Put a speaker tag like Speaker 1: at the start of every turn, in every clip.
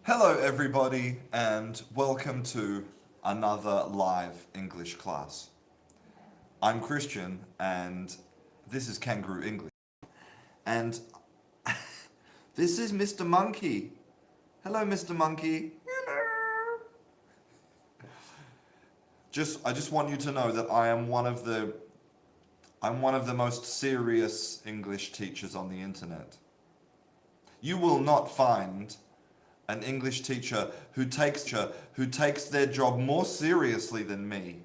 Speaker 1: Hello everybody and welcome to another live English class. I'm Christian and this is Canguro English. And this is Mr. Monkey. Hello Mr. Monkey. Hello. I just want you to know that I'm one of the most serious English teachers on the internet. You will not find an English teacher who takes their job more seriously than me.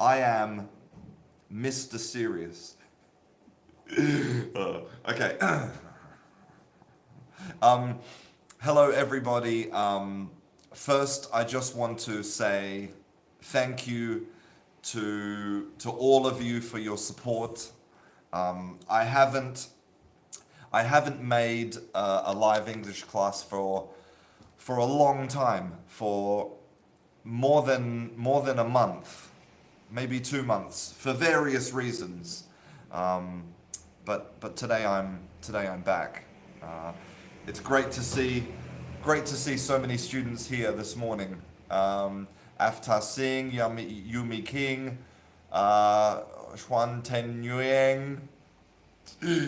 Speaker 1: I am Mr. Serious. Okay. Hello everybody. First, I just want to say thank you to all of you for your support. I haven't made a live English class for a long time, for more than a month, maybe 2 months, for various reasons. But today I'm back. It's great to see so many students here this morning. After Singh, Yumi King, Xuan Ten Yueng.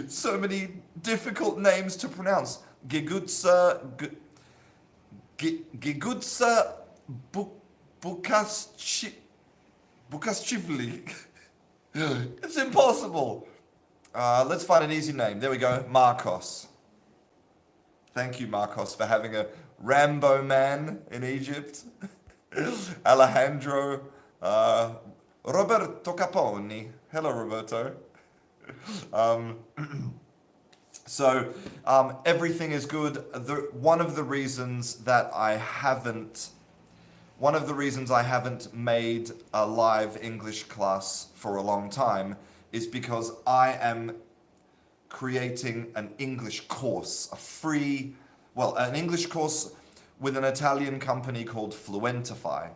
Speaker 1: So many difficult names to pronounce. Gigutsa Bukaschivli. It's impossible. Let's find an easy name. There we go. Marcos. Thank you, Marcos, for having a Rambo man in Egypt. Alejandro. Roberto Caponi. Hello, Roberto. Everything is good. One of the reasons I haven't made a live English class for a long time is because I am creating an English course, an English course with an Italian company called Fluentify.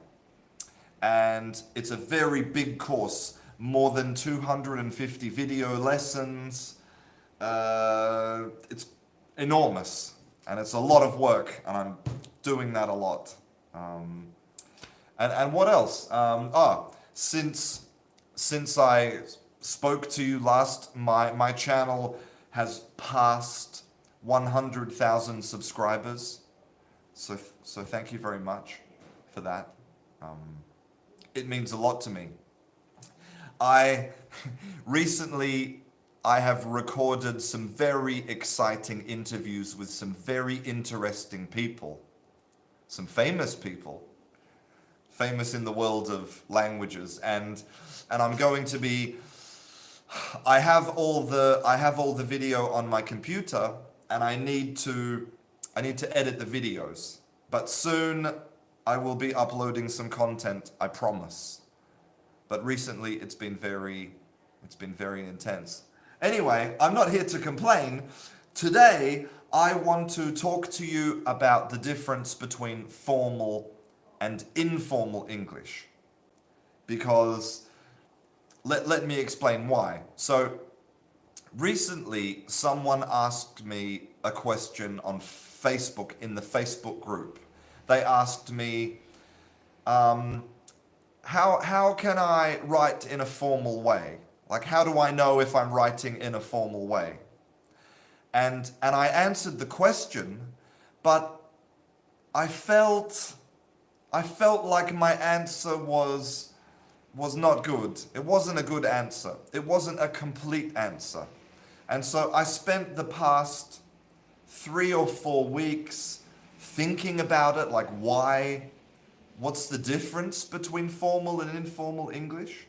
Speaker 1: And it's a very big course. More than 250 video lessons. It's enormous and it's a lot of work and I'm doing that a lot. And what else? Since I spoke to you last, my channel has passed 100,000 subscribers. So thank you very much for that. It means a lot to me. Recently I have recorded some very exciting interviews with some very interesting people, some famous people, famous in the world of languages, and I'm going to be. I have all the video on my computer, and I need to edit the videos, but soon I will be uploading some content, I promise. But recently it's been very intense. Anyway, I'm not here to complain. Today I want to talk to you about the difference between formal and informal English. Because let me explain why. So recently someone asked me a question on Facebook, in the Facebook group. They asked me, how can I write in a formal way? Like, how do I know if I'm writing in a formal way? And I answered the question, but I felt like my answer was not good. It wasn't a good answer. It wasn't a complete answer. And so I spent the past 3 or 4 weeks thinking about it, like what's the difference between formal and informal English?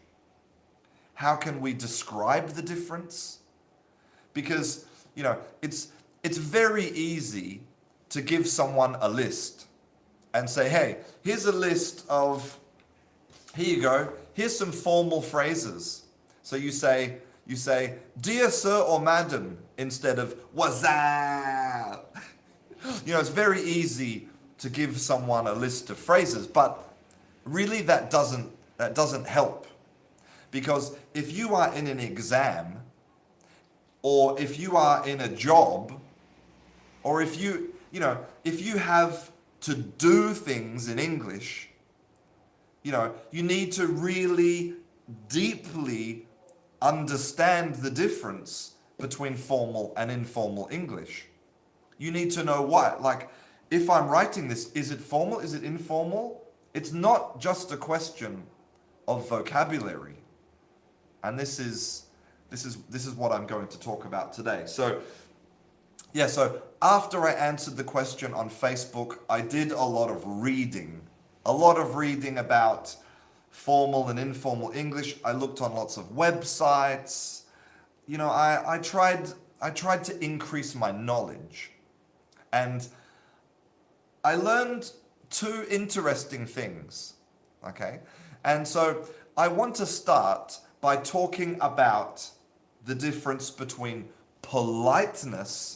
Speaker 1: How can we describe the difference? Because, it's very easy to give someone a list and say, hey, here's a list of, here you go, here's some formal phrases. So you say, dear sir or madam, instead of what's up? It's very easy to give someone a list of phrases, but really that doesn't help. Because if you are in an exam, or if you are in a job, Or if if you have to do things in English, you need to really deeply understand the difference between formal and informal English. You need to know why. Like, if I'm writing this, is it formal? Is it informal? It's not just a question of vocabulary. And this is what I'm going to talk about today. So after I answered the question on Facebook, I did a lot of reading about formal and informal English. I looked on lots of websites. I tried to increase my knowledge. And I learned two interesting things. Okay? And so I want to start by talking about the difference between politeness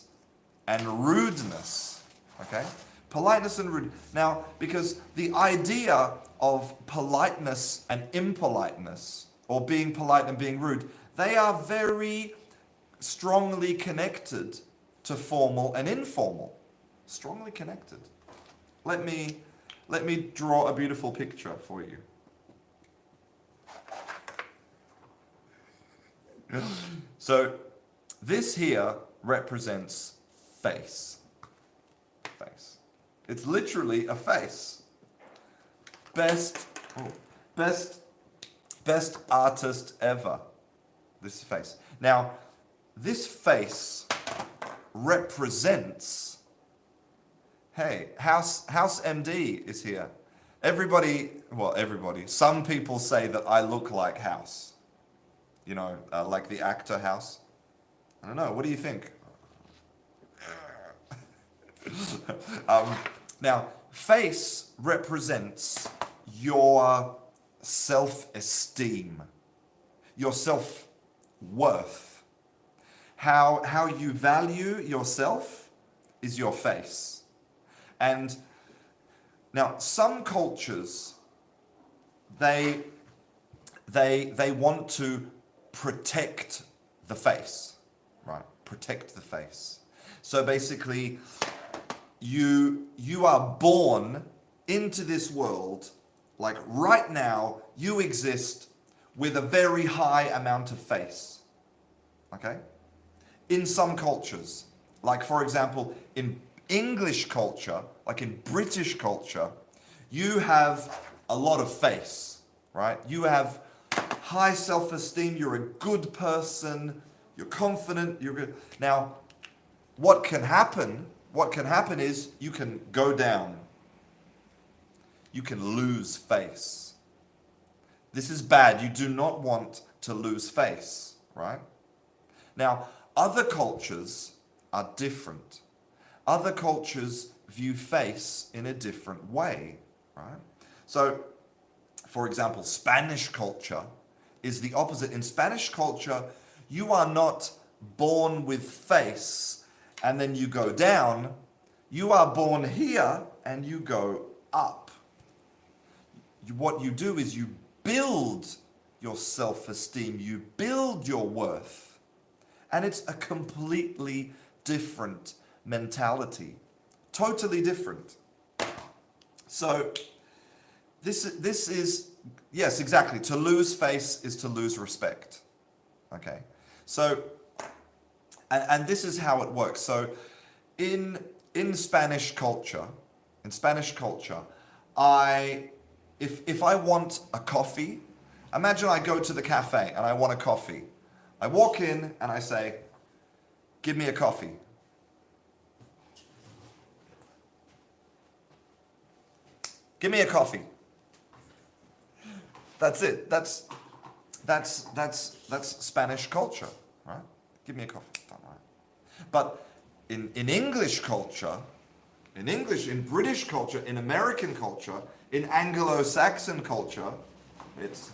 Speaker 1: and rudeness. Okay? Politeness and rude. Now, because the idea of politeness and impoliteness, or being polite and being rude, they are very strongly connected to formal and informal. Strongly connected. Let me draw a beautiful picture for you. So this here represents face. Face. It's literally a face. Best artist ever. This face. Now, this face represents, hey, House MD is here. Everybody, some people say that I look like House. Like the actor House. I don't know, what do you think? Now, face represents your self-esteem, your self-worth. How you value yourself is your face. And now, some cultures, they want to protect the face, right? Protect the face. So basically, you are born into this world, like right now, you exist with a very high amount of face, okay? In some cultures, like for example, in English culture, like in British culture, you have a lot of face, right? You have high self-esteem, you're a good person, you're confident, you're good. Now, what can happen is you can go down. You can lose face. This is bad. You do not want to lose face, right? Now, other cultures are different. Other cultures view face in a different way, right? So, for example, Spanish culture is the opposite. In Spanish culture, you are not born with face and then you go down. You are born here and you go up. What you do is you build your self-esteem, you build your worth. And it's a completely different mentality. Totally different. So this is, yes, exactly. To lose face is to lose respect. Okay. So, and this is how it works. So in Spanish culture, if I want a coffee, imagine I go to the cafe and I want a coffee. I walk in and I say, give me a coffee. Give me a coffee. That's it. That's Spanish culture, right? Give me a coffee. Right. But in English culture, in British culture, in American culture, in Anglo-Saxon culture, it's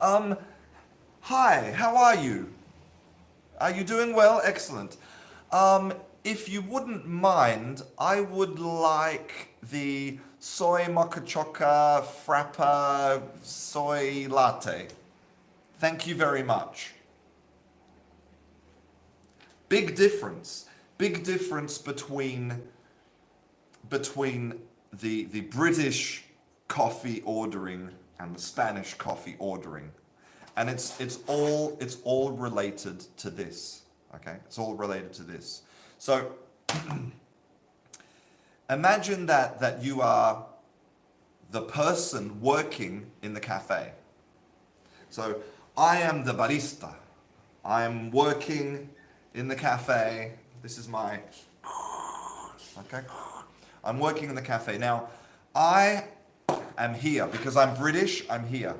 Speaker 1: hi, how are you? Are you doing well? Excellent. If you wouldn't mind, I would like the soy mocha choca frappa soy latte. Thank you very much. Big difference. big difference between the British coffee ordering and the Spanish coffee ordering. And it's all related to this. Okay? It's all related to this. So imagine that you are the person working in the cafe. So I am the barista. I'm working in the cafe. This is my, okay? I'm working in the cafe. Now, I am here because I'm British, I'm here.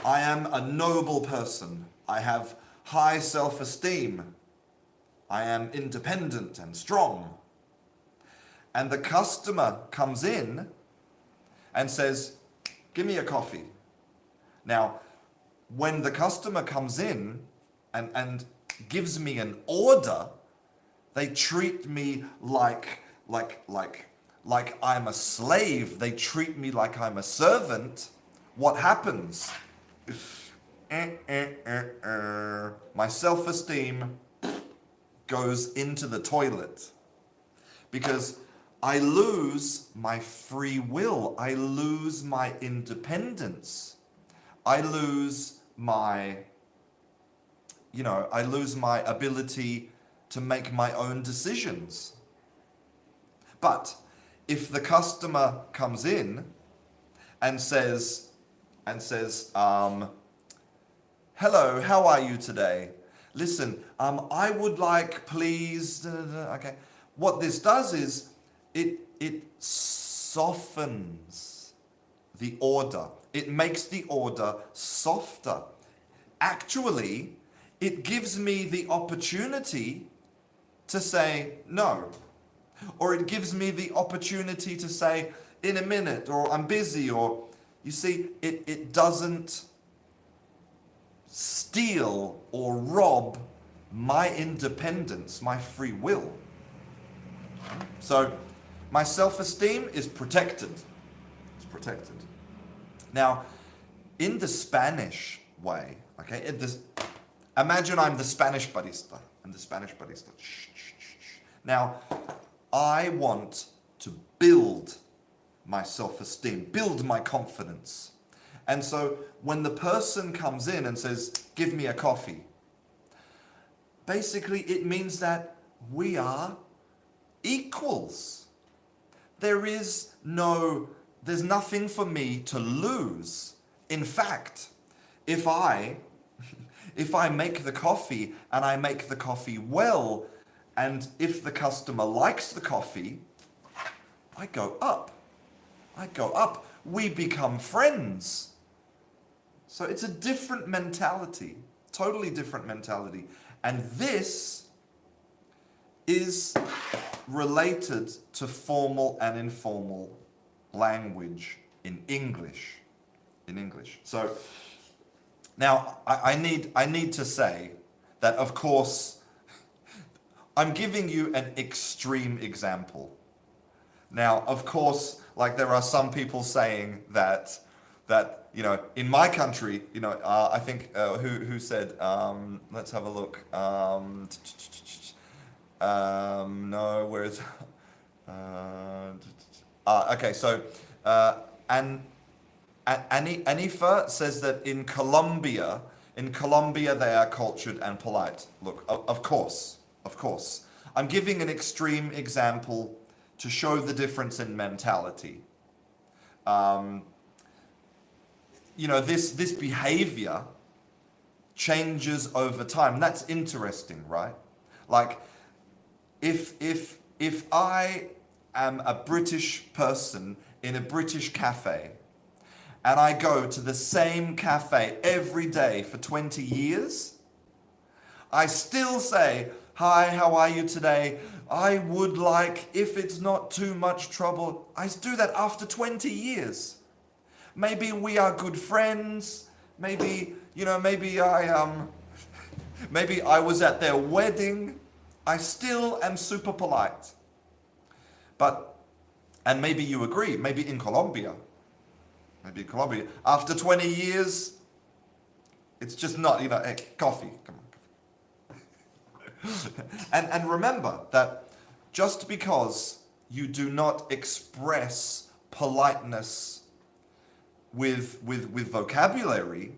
Speaker 1: I am a noble person. I have high self-esteem. I am independent and strong. And the customer comes in and says, give me a coffee. Now, when the customer comes in and gives me an order, they treat me like I'm a slave. They treat me like I'm a servant. What happens? My self-esteem goes into the toilet because I lose my free will. I lose my independence. I lose my ability to make my own decisions. But if the customer comes in and says, hello, how are you today? Listen, I would like, please, okay. What this does is it softens the order. It makes the order softer. Actually, it gives me the opportunity to say no. Or it gives me the opportunity to say in a minute, or I'm busy, or you see, it doesn't steal or rob my independence, my free will. So my self-esteem is protected. It's protected. Now, in the Spanish way, okay, imagine I'm the Spanish barista. I'm the Spanish barista. Now, I want to build my self-esteem, build my confidence. And so when the person comes in and says, give me a coffee, basically it means that we are equals. There's nothing for me to lose. In fact, if I make the coffee and I make the coffee well, and if the customer likes the coffee, I go up. We become friends. So it's a different mentality, totally different mentality. And this is related to formal and informal language in English. So now I need to say that, of course, I'm giving you an extreme example. Now, of course, like there are some people saying that in my country, I think who said, let's have a look. No, where is? Okay, so Anifa says that in Colombia they are cultured and polite. Look, of course. I'm giving an extreme example to show the difference in mentality. This behavior changes over time. That's interesting, right? Like, if I am a British person in a British cafe, and I go to the same cafe every day for 20 years, I still say, hi, how are you today? I would like, if it's not too much trouble, I do that after 20 years. Maybe we are good friends. Maybe I was at their wedding. I still am super polite. And maybe you agree, maybe in Colombia, after 20 years, it's just not, hey, coffee, come on. And remember that just because you do not express politeness with vocabulary,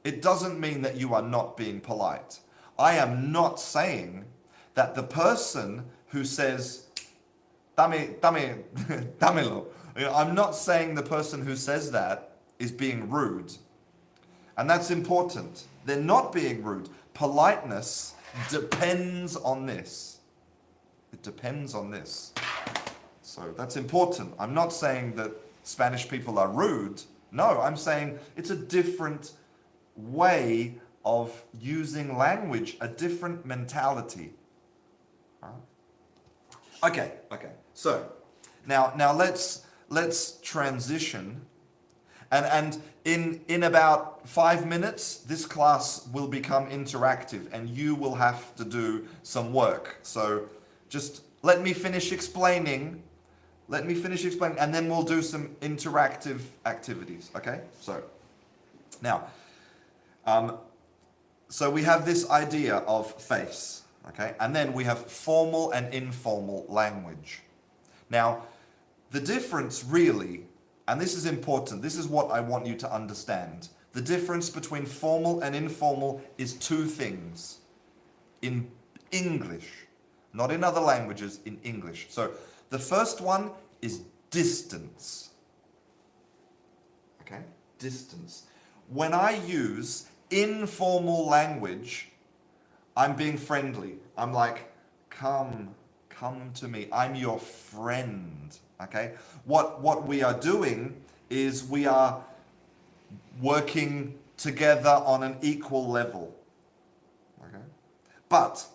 Speaker 1: it doesn't mean that you are not being polite. I am not saying that the person who says, dámelo, I'm not saying the person who says that is being rude. And that's important. They're not being rude. Politeness depends on this. It depends on this. So that's important. I'm not saying that Spanish people are rude. No, I'm saying it's a different way of using language, a different mentality. Okay. So now let's transition. And in about 5 minutes, this class will become interactive and you will have to do some work. So just let me finish explaining. And then we'll do some interactive activities. Okay? So now, so we have this idea of face. Okay? And then we have formal and informal language. Now, the difference really, and this is important, this is what I want you to understand. The difference between formal and informal is two things. In English, not in other languages, in English. So the first one is distance. Okay? Distance. When I use informal language, I'm being friendly. I'm like, come to me. I'm your friend. Okay? What we are doing is we are working together on an equal level. Okay? But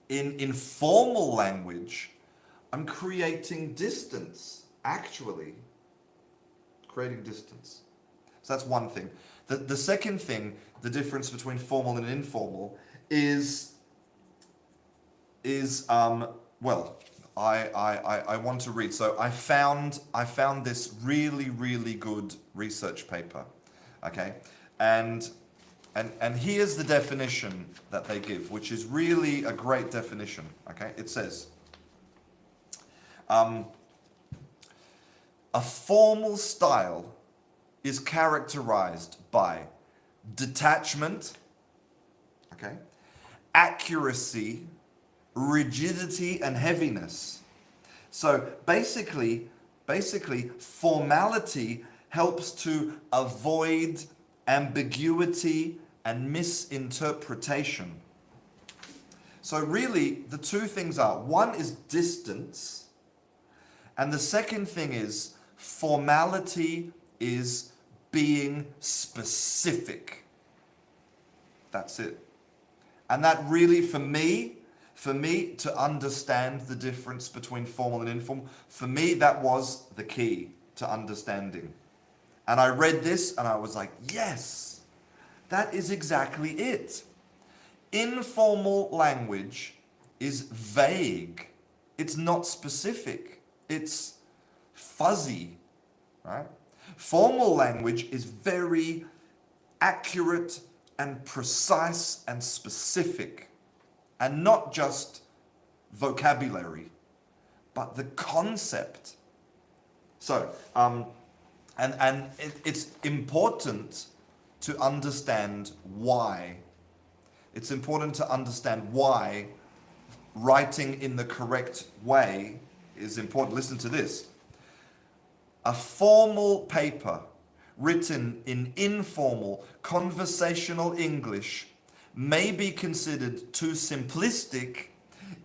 Speaker 1: in informal language, I'm creating distance, actually. Creating distance. So that's one thing. The second thing, the difference between formal and informal is well, I want to read. So I found this really good research paper. Okay? And here's the definition that they give, which is really a great definition. Okay? It says, a formal style is characterized by detachment, okay, accuracy, rigidity, and heaviness. So basically, formality helps to avoid ambiguity and misinterpretation. So really, the two things are, one is distance, and the second thing is formality is being specific. That's it. And that really, for me to understand the difference between formal and informal, for me that was the key to understanding. And I read this and I was like, yes, that is exactly it. Informal language is vague. It's not specific. It's fuzzy, right? Formal language is very accurate and precise and specific, and not just vocabulary, but the concept. So, it's important to understand why. It's important to understand why writing in the correct way is important. Listen to this. A formal paper written in informal, conversational English may be considered too simplistic,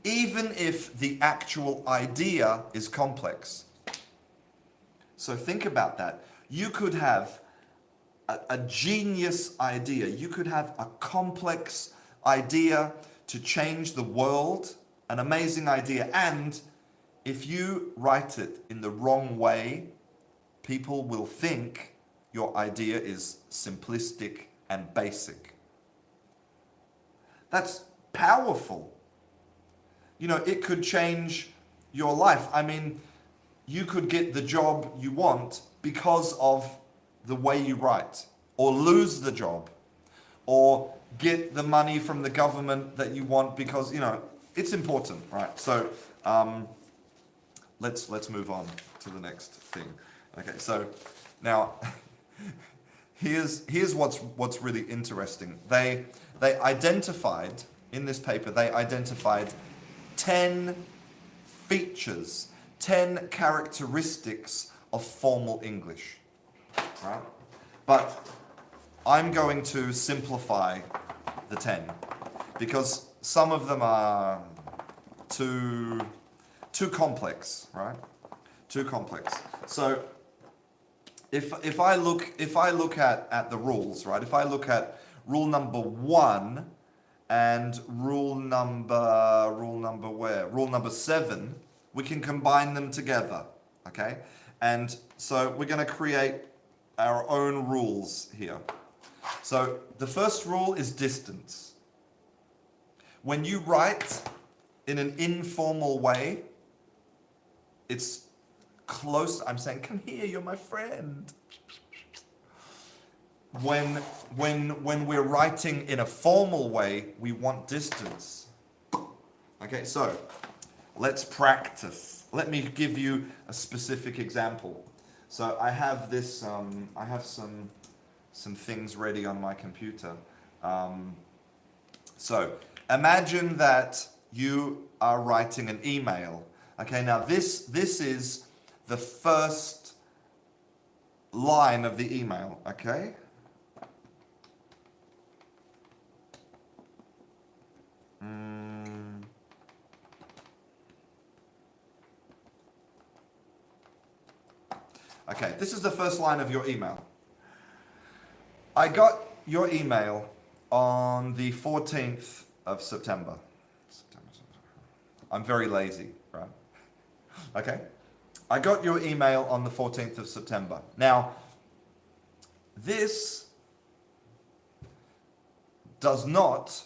Speaker 1: even if the actual idea is complex. So think about that. You could have a genius idea. You could have a complex idea to change the world, an amazing idea, and if you write it in the wrong way, people will think your idea is simplistic and basic. That's powerful. You know, it could change your life. I mean, you could get the job you want because of the way you write, or lose the job, or get the money from the government that you want because, it's important, right? So let's move on to the next thing. Okay, so now here's what's really interesting. They identified in this paper, they identified 10 features, 10 characteristics of formal English, right? But I'm going to simplify the 10 because some of them are too complex, right? Too complex. So if I look at the rules, right? If I look at rule number 1 and rule number 7, we can combine them together, okay? And so we're going to create our own rules here. So the first rule is distance. When you write in an informal way, it's close. I'm saying, come here, you're my friend. When we're writing in a formal way, we want distance. Okay, so let's practice. Let me give you a specific example. So I have this. I have some things ready on my computer. So imagine that you are writing an email. Okay, now this is the first line of the email. Okay. Okay, this is the first line of your email. I got your email on the 14th of September. I'm very lazy, right? Okay. I got your email on the 14th of September. Now, this does not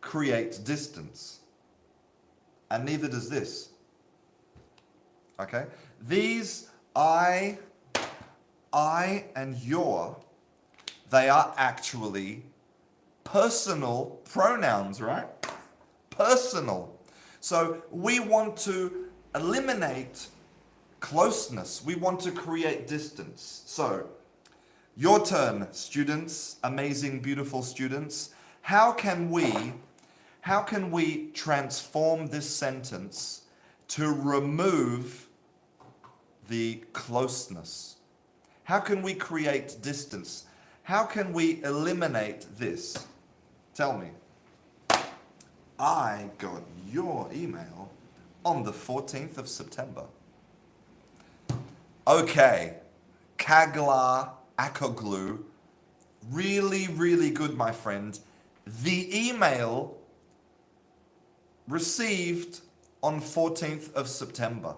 Speaker 1: create distance. And neither does this. Okay? These I and your, they are actually personal pronouns, right? Personal. So we want to eliminate closeness. We want to create distance. So, your turn, students, amazing, beautiful students. How can we transform this sentence to remove the closeness? How can we create distance? How can we eliminate this? Tell me. I got your email on the 14th of September. Okay, Kagla Akoglu, really, really good, my friend. The email received on 14th of September.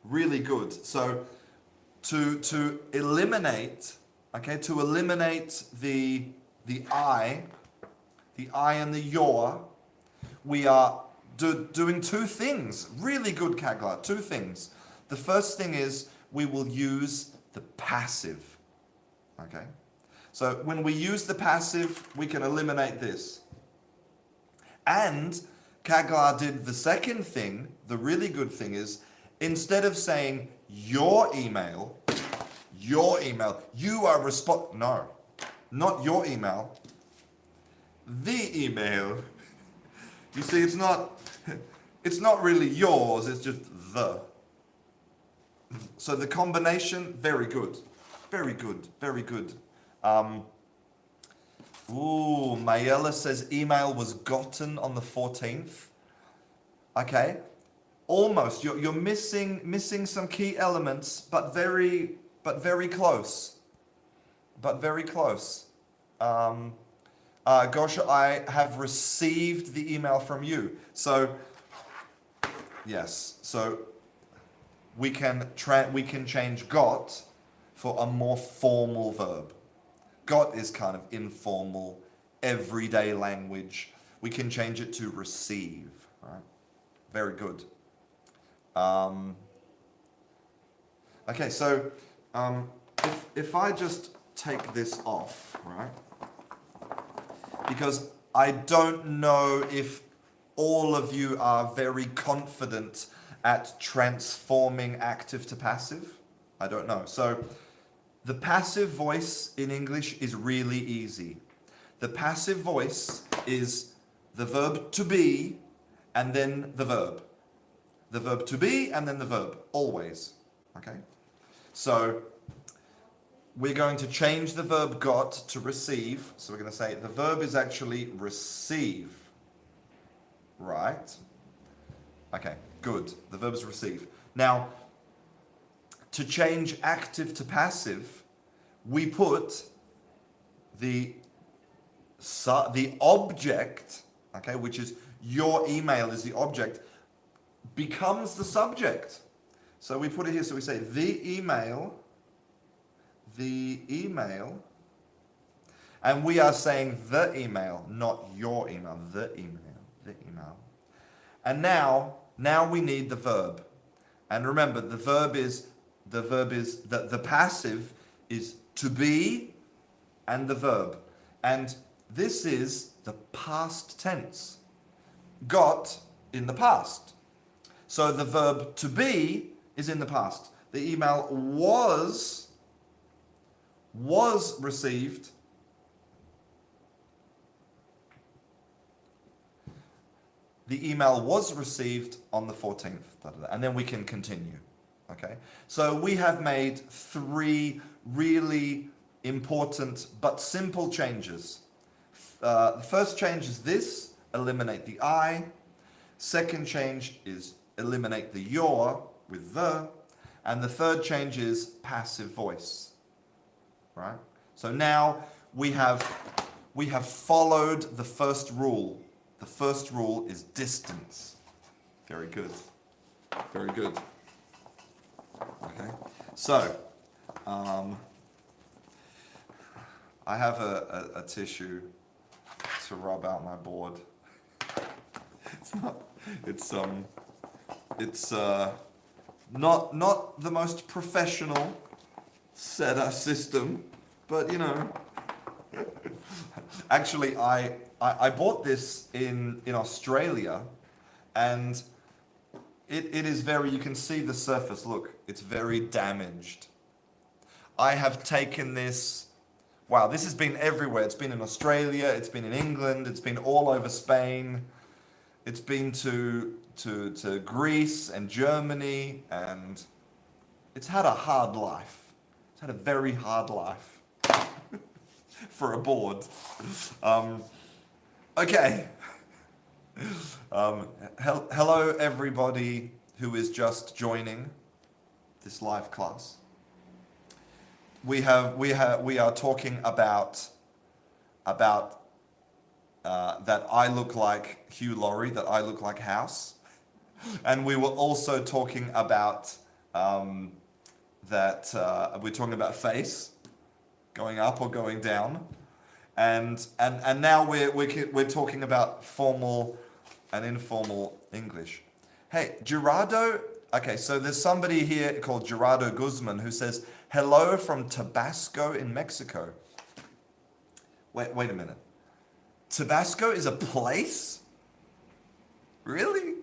Speaker 1: Really good. So to eliminate, okay, to eliminate the I and the your, we are doing two things. Really good, Kagla. Two things. The first thing is we will use the passive. Okay? So when we use the passive, we can eliminate this. And Kagla did the second thing. The really good thing is, instead of saying your email, you are no, not your email, the email. You see, it's not really yours, it's just the. So the combination, very good. Very good, very good. Mayela says email was gotten on the 14th. Okay, almost. You're missing some key elements, but very close. But very close. Gosha, I have received the email from you. So yes, so we can change got for a more formal verb. Got is kind of informal, everyday language. We can change it to receive, right? Very good. Okay, so if I just take this off, right? because I don't know if all of you are very confident at transforming active to passive. I don't know. So the passive voice in English is really easy. The passive voice is the verb to be and then the verb. The verb to be and then the verb, always. Okay? So we're going to change the verb got to receive. So we're going to say the verb is actually receive. Right? Okay, good. The verb is receive. Now, to change active to passive, we put the object, okay, which is your email is the object, becomes the subject. So we put it here, so we say the email, and we are saying the email, not your email, the email. And now we need the verb. And remember, the passive is to be and the verb. And this is the past tense. Got in the past. So the verb to be is in the past. The email was received. The email was received on the 14th. And then we can continue. Okay? So we have made 3 really important but simple changes. The first change is this, eliminate the I. Second change is eliminate the your with the. And the third change is passive voice. Right? So now we have followed the first rule. The first rule is distance. Very good. Very good. Okay. So, I have a tissue to rub out my board. It's not the most professional system, but you know. Actually, I bought this in Australia, and it is very, you can see the surface, look, it's very damaged. I have taken this, wow, this has been everywhere. It's been in Australia, it's been in England, it's been all over Spain, it's been to Greece and Germany, and it's had a hard life. It's had a very hard life for a board. Okay. Hello everybody who is just joining this live class. We are talking about that I look like Hugh Laurie, that I look like House, and we were also talking about we're talking about face going up or going down, and now we're talking about formal and informal English. Hey, Gerardo, okay, so there's somebody here called Gerardo Guzman who says, hello from Tabasco in Mexico. Wait a minute. Tabasco is a place? Really?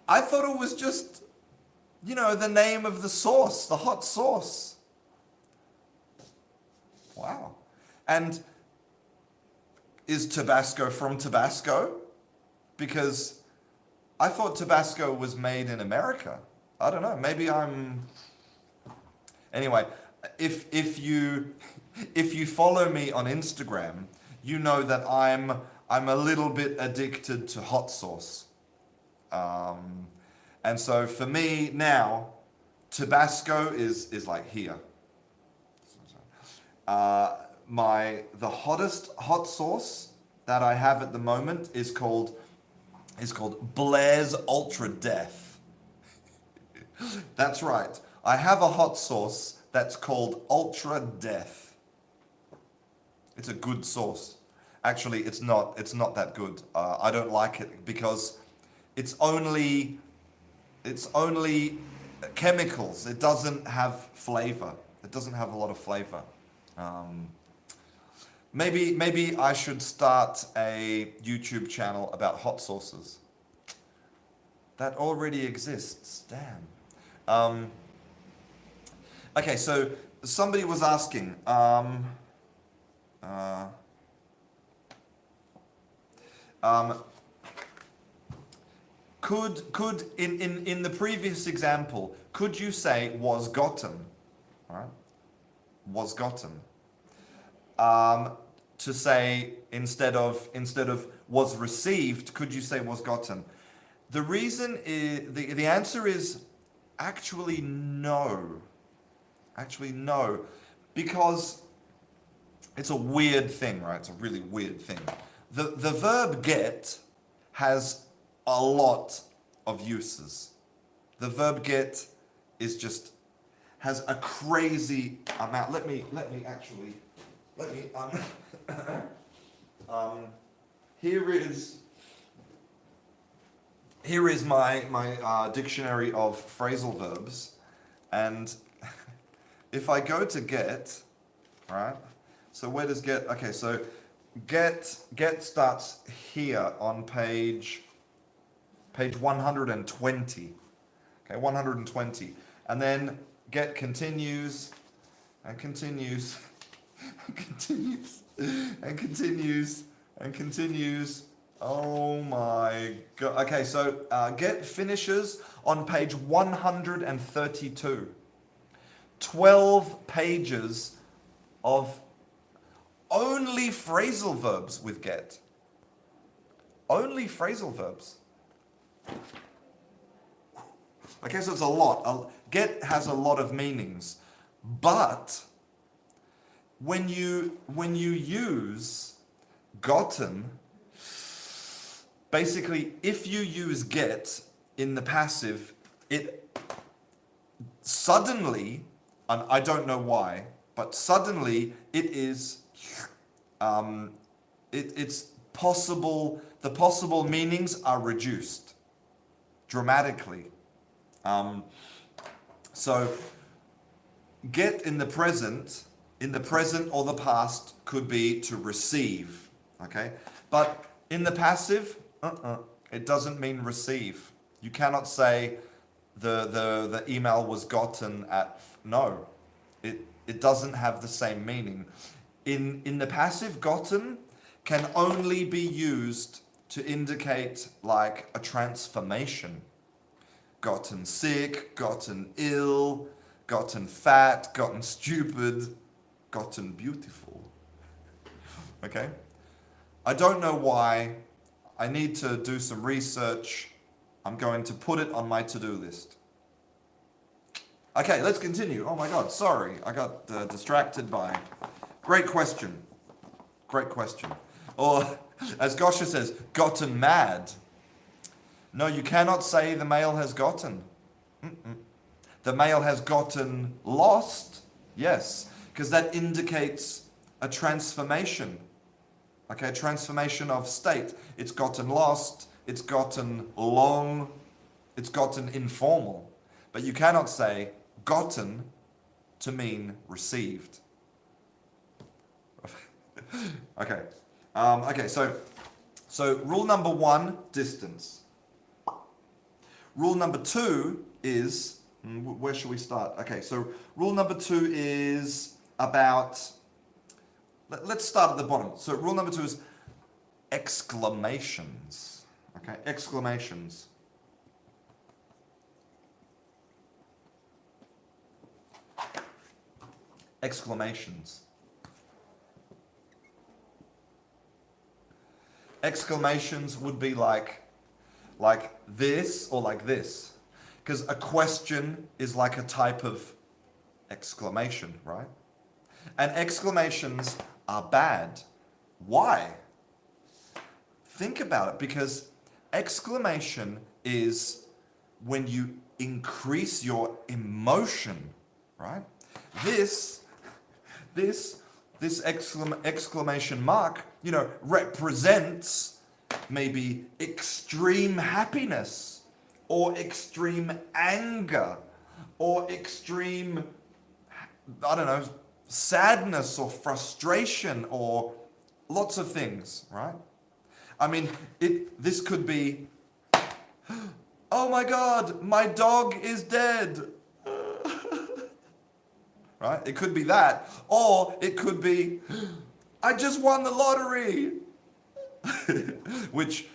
Speaker 1: I thought it was just, the name of the sauce, the hot sauce. Wow. And is Tabasco from Tabasco? Because I thought Tabasco was made in America. I don't know. Maybe I'm... Anyway, if you follow me on Instagram, you know that I'm a little bit addicted to hot sauce. And so for me now, Tabasco is like here. The hottest hot sauce that I have at the moment is called Blair's Ultra Death. That's right. I have a hot sauce that's called Ultra Death. It's a good sauce. Actually, it's not that good. I don't like it because it's only chemicals. It doesn't have flavor. It doesn't have a lot of flavor. Maybe I should start a YouTube channel about hot sauces. That already exists. Damn. Okay, so somebody was asking. Uh, could in the previous example, could you say was gotten? Right? Was gotten. To say instead of was received, could you say was gotten? The reason is the answer is actually no. Actually no, because it's a weird thing, right? It's a really weird thing. The verb get has a lot of uses. The verb get is just has a crazy amount. Let me here is my dictionary of phrasal verbs, and if I go to get, right? So where does get? Okay, so get starts here on page 120. Okay, 120, and then get continues and continues and continues and continues and continues. Oh my god. Okay, so get finishes on page 132. 12 pages of only phrasal verbs with get. Only phrasal verbs. Okay, so it's a lot. Get has a lot of meanings. But when you use gotten, basically if you use get in the passive, it suddenly, and I don't know why, but suddenly it is it's possible, the possible meanings are reduced dramatically. So get in the present or the past could be to receive, okay? But in the passive, it doesn't mean receive. You cannot say the email was gotten at, no. It doesn't have the same meaning. In the passive, gotten can only be used to indicate like a transformation. Gotten sick, gotten ill, gotten fat, gotten stupid, gotten beautiful. Okay? I don't know why. I need to do some research. I'm going to put it on my to-do list. Okay, let's continue. Oh my god, sorry. I got distracted by... Great question. Great question. Or, as Gosha says, gotten mad. No, you cannot say the male has gotten. The male has gotten lost. Yes, because that indicates a transformation. Okay, a transformation of state. It's gotten lost, it's gotten long, it's gotten informal. But you cannot say gotten to mean received. Okay. Okay, so rule number 1, distance. Rule number 2 is, where should we start? Okay, so rule number 2 is about, let's start at the bottom. So rule number 2 is exclamations. Okay, exclamations. Exclamations. Exclamations would be like this or like this. Because a question is like a type of exclamation, right? And exclamations are bad. Why? Think about it, because exclamation is when you increase your emotion, right? This exclamation mark, represents maybe extreme happiness or extreme anger or extreme, I don't know, sadness or frustration or lots of things, right? I mean, this could be, oh my God, my dog is dead. Right? It could be that. Or it could be, I just won the lottery. which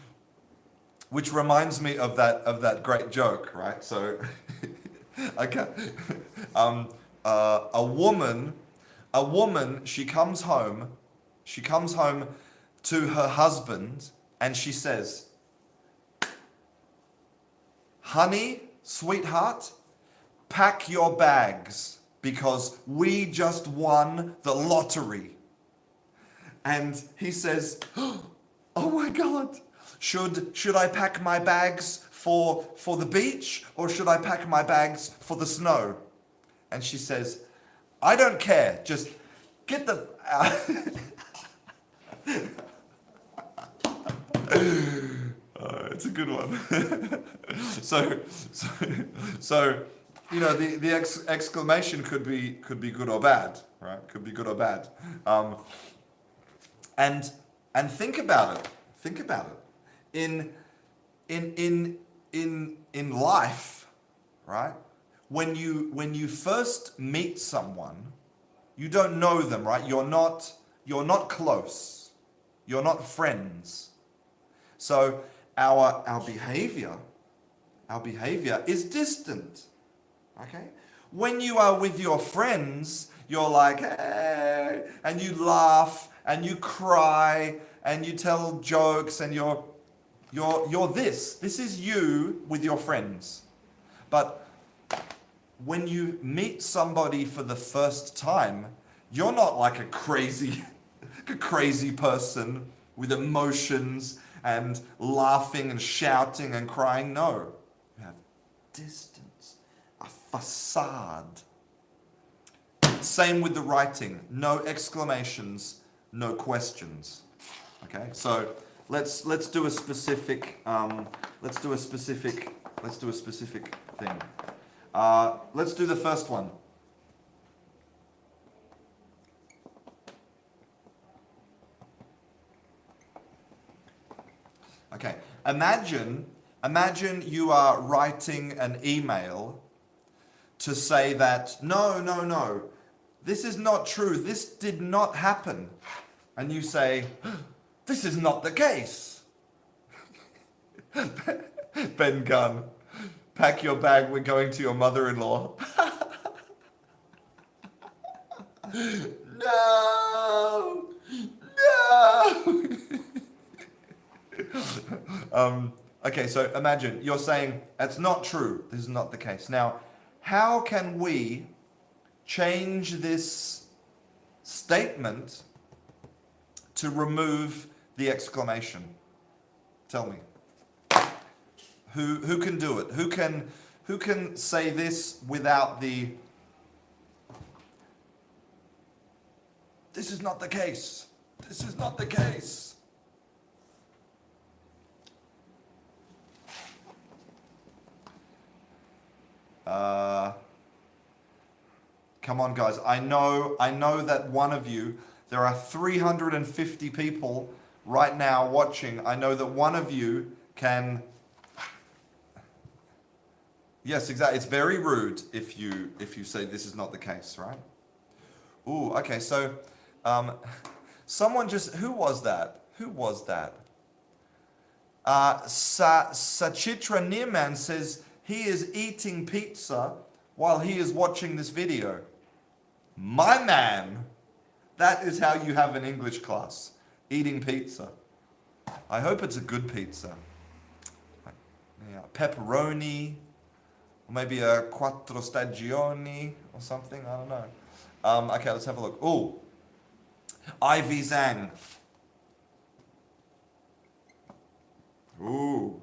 Speaker 1: reminds me of that great joke, right? So okay. A woman, she comes home to her husband and she says, honey, sweetheart, pack your bags because we just won the lottery. And he says, oh my God, should I pack my bags for the beach or should I pack my bags for the snow? And she says, I don't care, just get the... It's a good one. so you know, the exclamation could be good or bad, right? Could be good or bad. And think about it. Think about it. In life, right? When you first meet someone, you don't know them, right? You're not close. You're not friends. So our behavior is distant. Okay? When you are with your friends, you're like, hey, and you laugh and you cry and you tell jokes and you're this. This is you with your friends. But when you meet somebody for the first time, you're not like a crazy person with emotions and laughing and shouting and crying. No, you have distance, a facade. Same with the writing. No exclamations, no questions. Okay, so let's do a specific thing. Let's do the first one. Okay, imagine you are writing an email to say that, no, this is not true, this did not happen. And you say, this is not the case. Ben Gunn, pack your bag, we're going to your mother-in-law. No! Okay, so imagine you're saying that's not true. This is not the case. Now, how can we change this statement to remove the exclamation? Tell me. Who can do it? Who can say this without the this is not the case. This is not the case. Come on, guys. I know that one of you, there are 350 people right now watching. I know that one of you can... Yes, exactly. It's very rude if you say this is not the case, right? Ooh, okay. So, someone just... Who was that? Sachitra Nirman says he is eating pizza while he is watching this video. My man, that is how you have an English class, eating pizza. I hope it's a good pizza. Yeah, pepperoni, or maybe a quattro stagioni or something, I don't know. Okay, let's have a look. Ooh, Ivy Zhang. Ooh,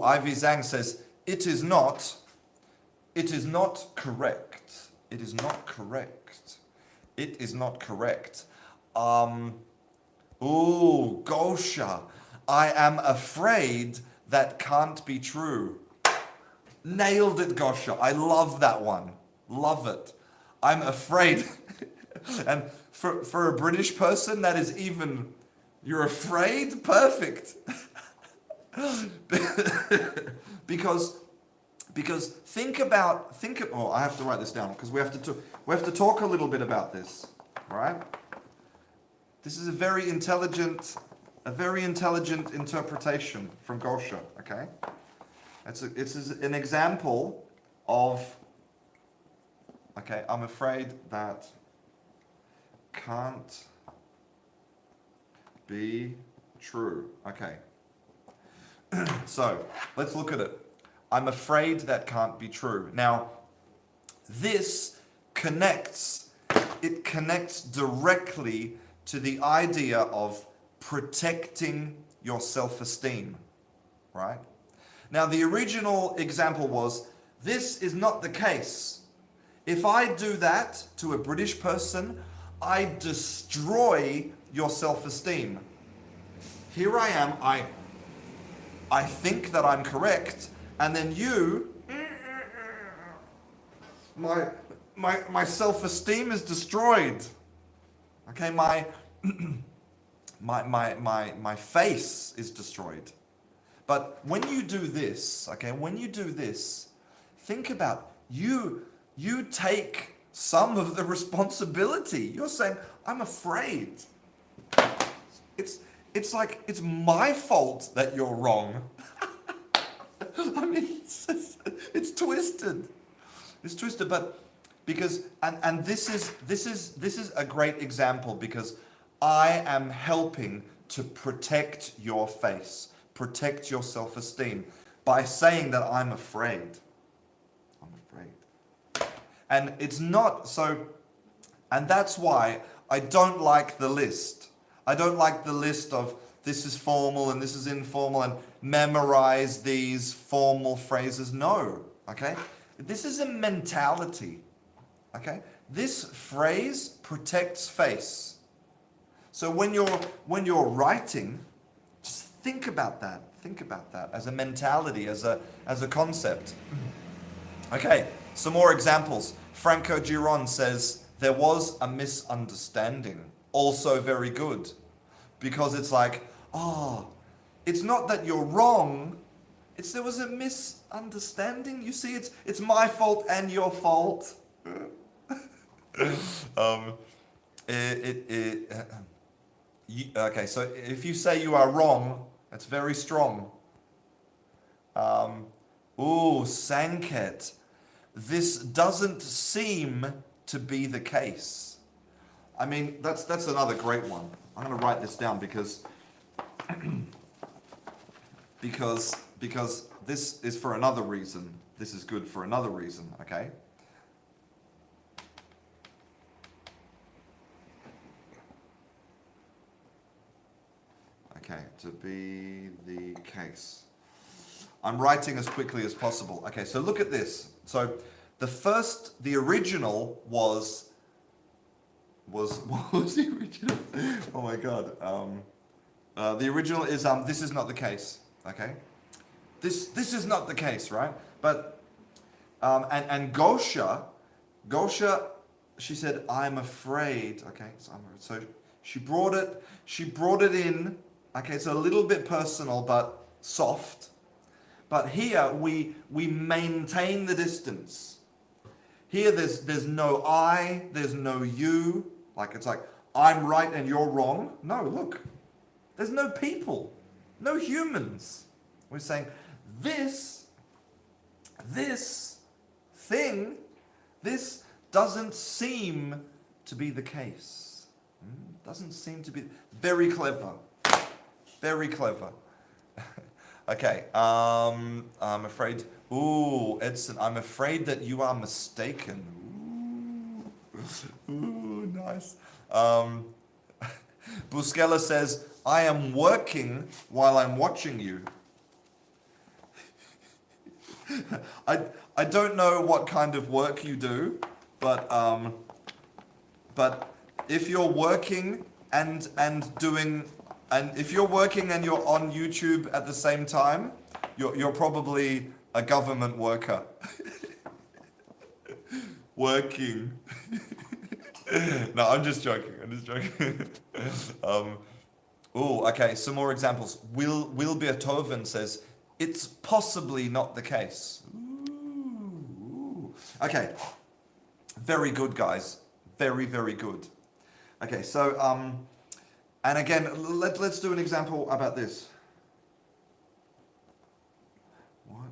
Speaker 1: Ivy Zhang says, it is not correct. It is not correct. It is not correct. Gosha, I am afraid that can't be true. Nailed it, Gosha. I love that one. Love it. I'm afraid. And For a British person, that is even, you're afraid? Perfect. because oh, I have to write this down because we have to talk a little bit about this. All right? This is a very intelligent interpretation from Gosha, okay? It's an example of, okay, I'm afraid that can't be true. Okay. So, let's look at it. I'm afraid that can't be true. Now, this connects directly to the idea of protecting your self-esteem, right? Now, the original example was, this is not the case. If I do that to a British person, I destroy your self-esteem. Here I am, I think that I'm correct, and then you, my self-esteem is destroyed. Okay, my face is destroyed. But when you do this, okay, think about you take some of the responsibility. You're saying, I'm afraid. It's like it's my fault that you're wrong. I mean, it's twisted. It's twisted, but because and this is a great example because I am helping to protect your face, protect your self-esteem by saying that I'm afraid. I'm afraid. And it's not so, and that's why I don't like the list. I don't like the list of this is formal and this is informal and memorize these formal phrases. No, okay? This is a mentality, okay? This phrase protects face. So when you're writing, just think about that. Think about that as a mentality, as a concept. Okay, some more examples. Franco Giron says, there was a misunderstanding. Also very good. Because it's like, oh, it's not that you're wrong, it's there was a misunderstanding. You see, it's my fault and your fault. Okay, so if you say you are wrong, that's very strong. Sanket. This doesn't seem to be the case. I mean, that's another great one. I'm going to write this down because this is for another reason. This is good for another reason, okay? Okay, to be the case. I'm writing as quickly as possible. Okay, so look at this. So the original was what was the original? Oh my god. The original is this is not the case. Okay? This is not the case, right? But and Gosha, she said, I'm afraid. Okay, so she brought it in. Okay, it's a little bit personal but soft. But here we maintain the distance. Here there's no I, there's no you. Like it's like I'm right and you're wrong. No, look. There's no people. No humans. We're saying this thing, this doesn't seem to be the case. Doesn't seem to be. Very clever. Very clever. Okay, I'm afraid. Ooh, Edson, I'm afraid that you are mistaken. Ooh, nice. Buscella says, I am working while I'm watching you. I don't know what kind of work you do, but if you're working and if you're working and you're on YouTube at the same time, you're probably a government worker. Working. No, I'm just joking. I'm just joking. Okay. Some more examples. Will Beethoven says, it's possibly not the case. Ooh. Okay. Very good, guys. Very, very good. Okay, so, and again, let's do an example about this. What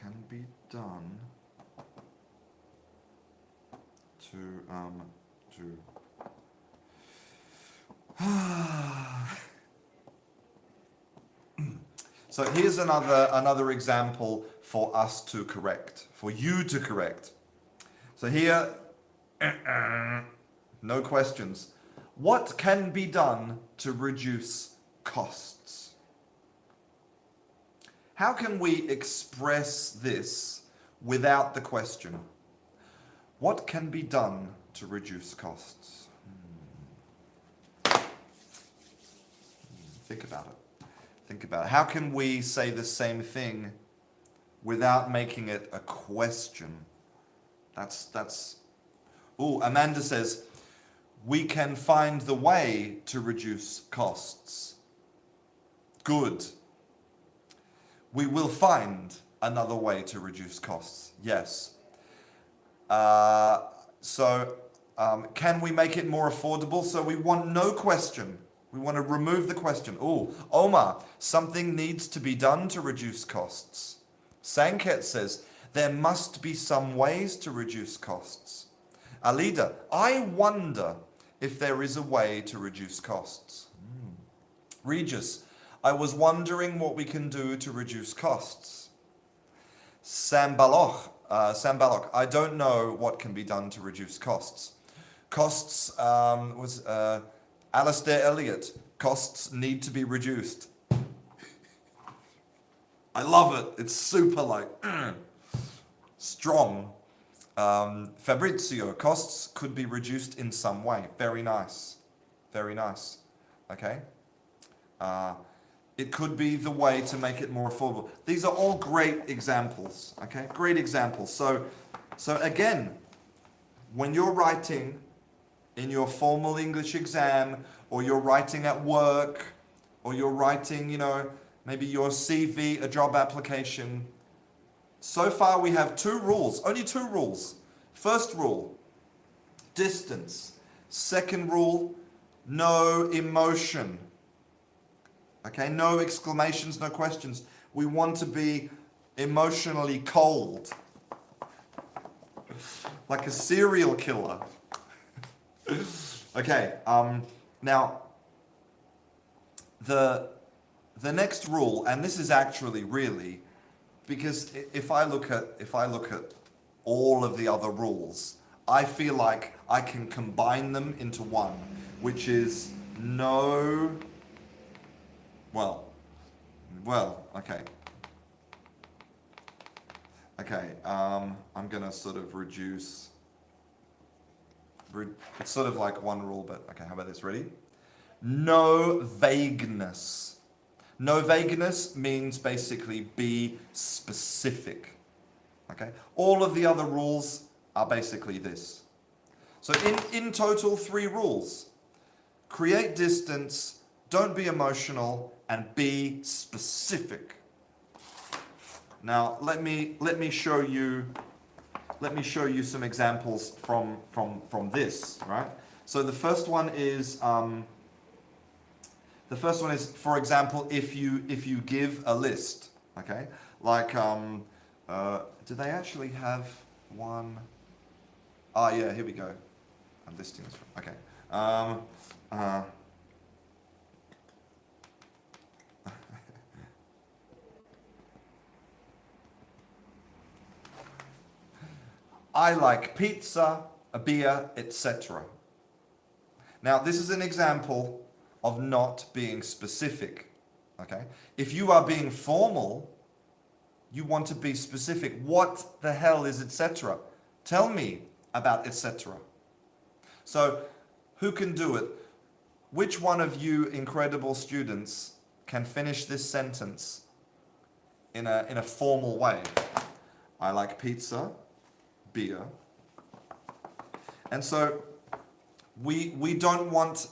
Speaker 1: can be done to So here's another example for us to correct, for you to correct. So here, no questions. What can be done to reduce costs? How can we express this without the question? What can be done to reduce costs? Think about it. Think about it. How can we say the same thing without making it a question? That's. Amanda says, we can find the way to reduce costs. Good. We will find another way to reduce costs. Yes. Can we make it more affordable? So we want no question. We want to remove the question. Omar, something needs to be done to reduce costs. Sanket says, there must be some ways to reduce costs. Alida, I wonder if there is a way to reduce costs. Regis, I was wondering what we can do to reduce costs. Sambalok, I don't know what can be done to reduce costs. Costs was Alistair Elliott. Costs need to be reduced. I love it. It's super strong. Fabrizio, costs could be reduced in some way. Very nice. Very nice. Okay. It could be the way to make it more affordable. These are all great examples. Okay. Great examples. So again, when you're writing in your formal English exam, or you're writing at work, or you're writing, maybe your CV, a job application. So far we have two rules, only two rules. First rule, distance. Second rule, no emotion. Okay, no exclamations, no questions. We want to be emotionally cold. Like a serial killer. Okay, now the next rule, and this is actually really, because if I look at all of the other rules, I feel like I can combine them into one, which is no. Well, okay. Okay, I'm gonna sort of reduce. It's sort of like one rule, but okay, how about this? Ready? No vagueness. No vagueness means basically be specific. Okay? All of the other rules are basically this. So in total, 3 rules. Create distance, don't be emotional, and be specific. Now, let me show you some examples from this, right? So the first one is for example, if you give a list, okay? Like do they actually have one? Yeah, here we go. I'm listing this. Okay. I like pizza, a beer, etc. Now, this is an example of not being specific. Okay? If you are being formal, you want to be specific. What the hell is etc.? Tell me about etc. So, who can do it? Which one of you incredible students can finish this sentence in a formal way? I like pizza, beer. And so we don't want,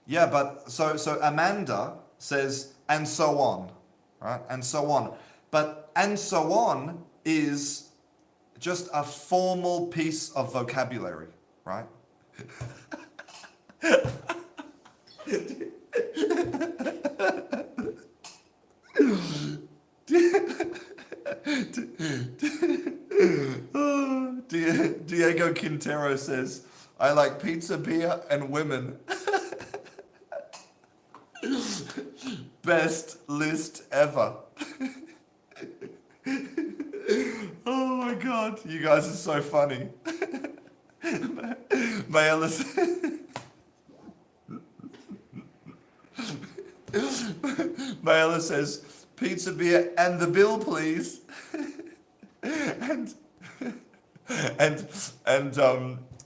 Speaker 1: yeah, but so Amanda says, and so on, right? And so on. But and so on is just a formal piece of vocabulary, right? Diego Quintero says, I like pizza, beer, and women. Best list ever. Oh my god, you guys are so funny. Mayella says, pizza, beer, and the bill, please. and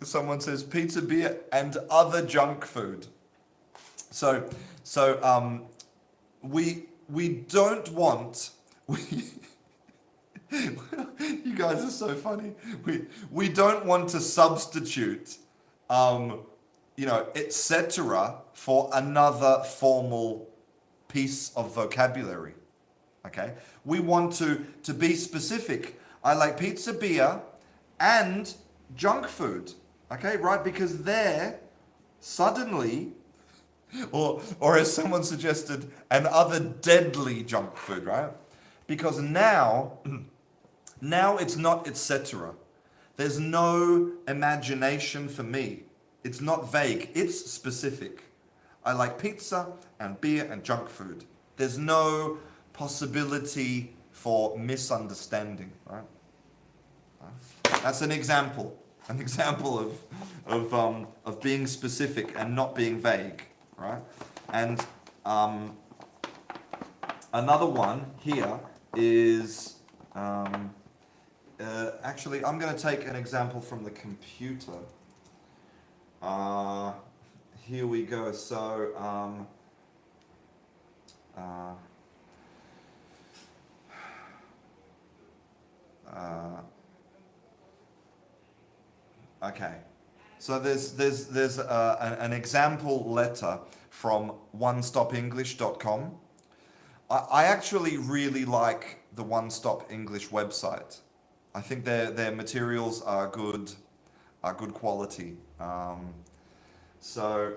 Speaker 1: someone says pizza, beer, and other junk food. So we don't want you guys are so funny. We don't want to substitute etc. for another formal piece of vocabulary. Okay? We want to be specific. I like pizza, beer, and junk food. Okay, right? Because there, suddenly, or as someone suggested, and other deadly junk food, right? Because now it's not etc. There's no imagination for me. It's not vague. It's specific. I like pizza and beer and junk food. There's no possibility for misunderstanding, right? That's an example of being specific and not being vague, right? And another one here is actually I'm going to take an example from the computer. Here we go. So okay. So there's an example letter from onestopenglish.com. I actually really like the One Stop English website. I think their materials are good quality. So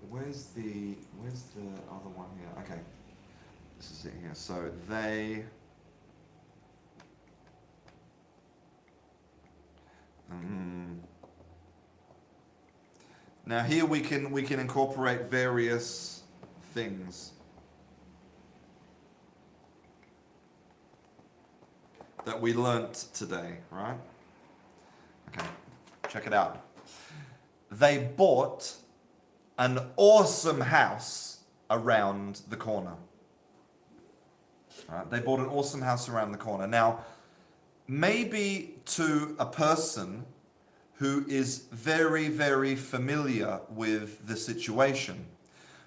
Speaker 1: where's the other one here? Okay, this is it here. So they. Now here we can incorporate various things that we learnt today, right? Okay, check it out. They bought an awesome house around the corner. Right? They bought an awesome house around the corner. Now, maybe to a person who is very, very familiar with the situation,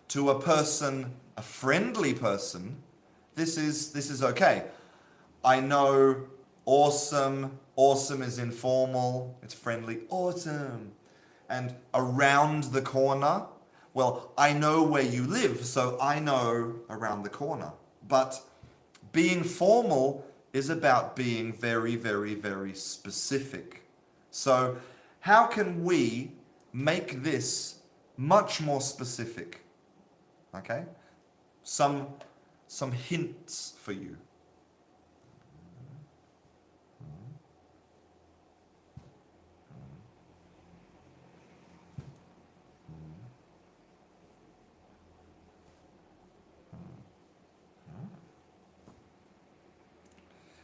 Speaker 1: to a person, a friendly person, this is okay. I know awesome is informal, it's friendly, awesome. And around the corner, well, I know where you live, so I know around the corner. But being formal is about being very, very, very specific. So how can we make this much more specific? Okay? Some hints for you.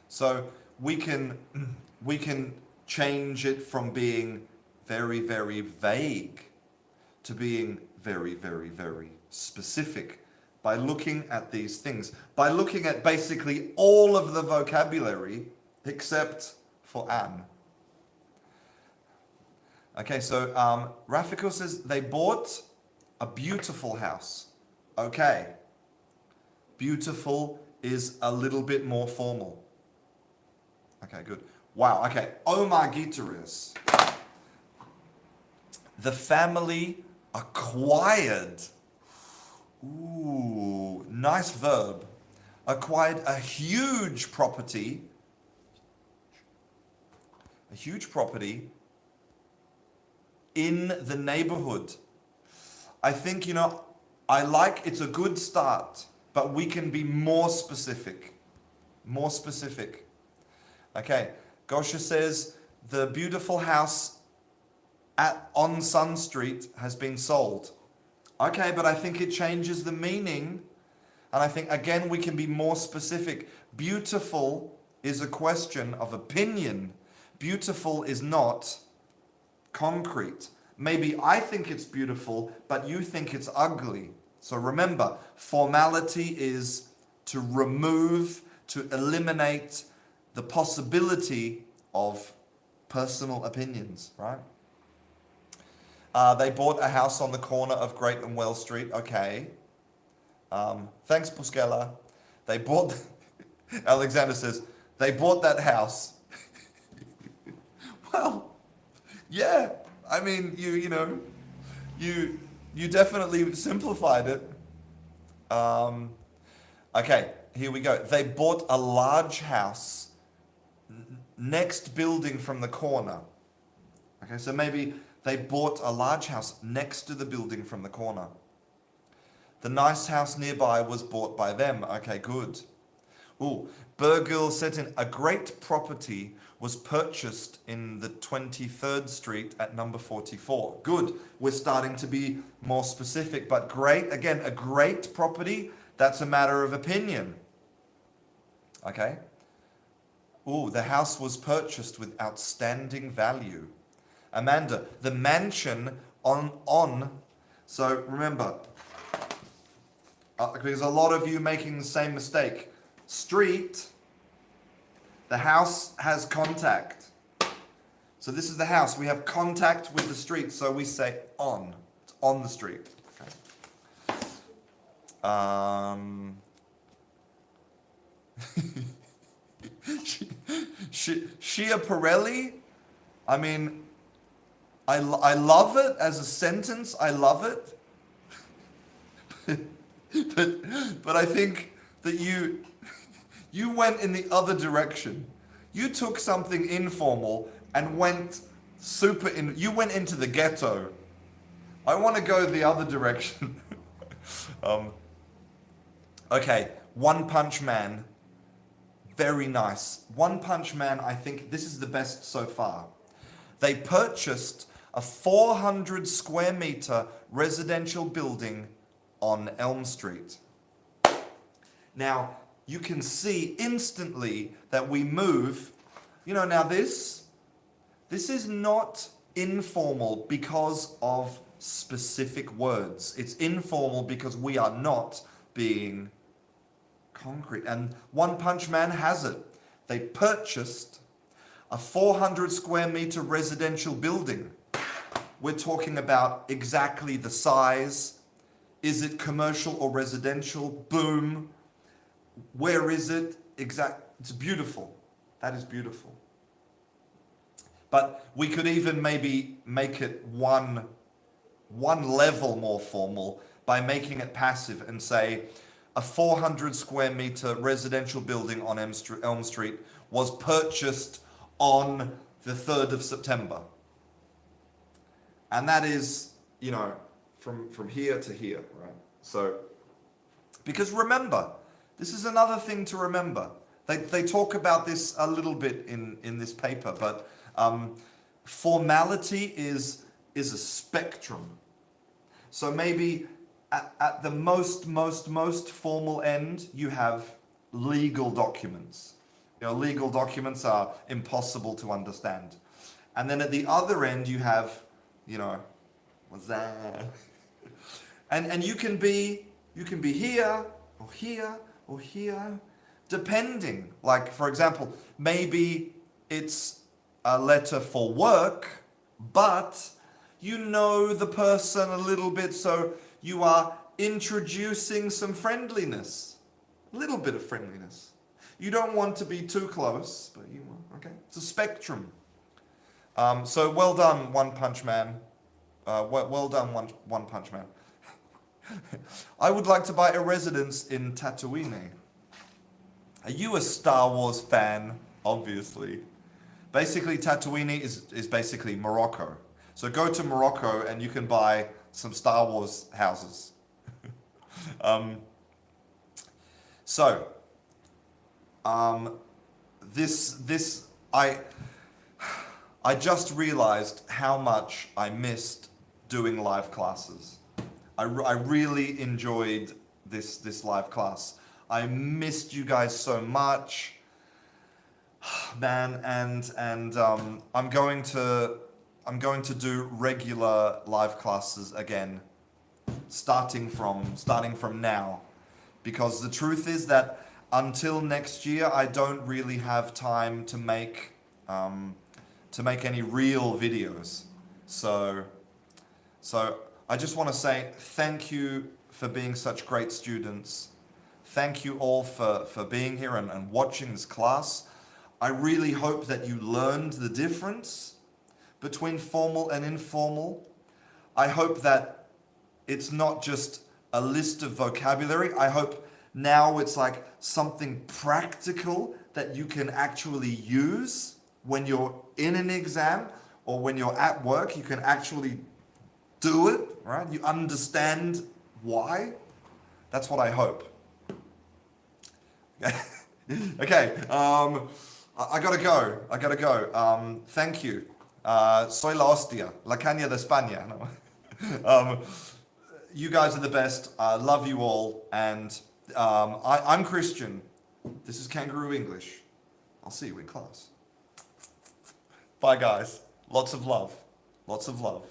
Speaker 1: So we can change it from being very, very vague to being very, very, very specific by looking at these things, by looking at basically all of the vocabulary except for Anne. Okay, so Rafiko says they bought a beautiful house. Okay, beautiful is a little bit more formal. Okay, good. Wow, okay. Omar Gitaris. The family acquired. Ooh, nice verb. Acquired a huge property. A huge property in the neighborhood. I think, it's a good start, but we can be more specific. More specific. Okay, Gosha says, the beautiful house on Sun Street has been sold. Okay, but I think it changes the meaning. And I think, again, we can be more specific. Beautiful is a question of opinion. Beautiful is not concrete. Maybe I think it's beautiful, but you think it's ugly. So remember, formality is to remove, to eliminate the possibility of personal opinions, right? They bought a house on the corner of Great and Well Street. Okay. Thanks, Puskela. They bought, Alexander says, they bought that house. Well, yeah. I mean, you definitely simplified it. Okay, here we go. They bought a large house next building from the corner. Okay, so maybe they bought a large house next to the building from the corner. The nice house nearby was bought by them. Okay, good. Ooh, Burgill said in a great property was purchased in the 23rd Street at number 44. Good. We're starting to be more specific, but great. Again, a great property, that's a matter of opinion. Okay. Ooh, the house was purchased with outstanding value. Amanda, the mansion on. So remember, because a lot of you making the same mistake. Street, the house has contact. So this is the house. We have contact with the street, so we say on. It's on the street. Okay. Schiaparelli, I mean, I love it as a sentence. I love it. but I think that you went in the other direction. You took something informal and went you went into the ghetto. I want to go the other direction. Okay, One Punch Man. Very nice. One Punch Man, I think this is the best so far. They purchased a 400 square meter residential building on Elm Street. Now, you can see instantly that we move. Now this is not informal because of specific words. It's informal because we are not being concrete. And One Punch Man has it. They purchased a 400 square meter residential building. We're talking about exactly the size. Is it commercial or residential? Boom. Where is it? It's beautiful. That is beautiful. But we could even maybe make it one level more formal by making it passive and say a 400 square meter residential building on Elm Street was purchased on the 3rd of September. And that is, from here to here, right? So, because remember, this is another thing to remember. They talk about this a little bit in this paper, but formality is a spectrum. So maybe at the most formal end, you have legal documents. Legal documents are impossible to understand. And then at the other end, you have, what's that? And you can be here or here or here, depending. Like, for example, maybe it's a letter for work, but you know the person a little bit, so you are introducing some friendliness. A little bit of friendliness. You don't want to be too close, but okay? It's a spectrum. So well done, One Punch Man. Well done, One Punch Man. I would like to buy a residence in Tatooine. Are you a Star Wars fan? Obviously. Basically, Tatooine is basically Morocco. So go to Morocco and you can buy some Star Wars houses. um, so, this I just realized how much I missed doing live classes. I really enjoyed this live class. I missed you guys so much, man, and I'm going to do regular live classes again, starting from now, because the truth is that until next year I don't really have time to make any real videos. So I just want to say thank you for being such great students. Thank you all for being here and watching this class. I really hope that you learned the difference between formal and informal. I hope that it's not just a list of vocabulary. I hope now it's like something practical that you can actually use when you're in an exam or when you're at work. You can actually do it, right? You understand why. That's what I hope. Okay, I gotta go. Thank you. Soy la hostia, la caña de España. No. You guys are the best. I love you all. And I'm Christian. This is Canguro English. I'll see you in class. Bye, guys. Lots of love. Lots of love.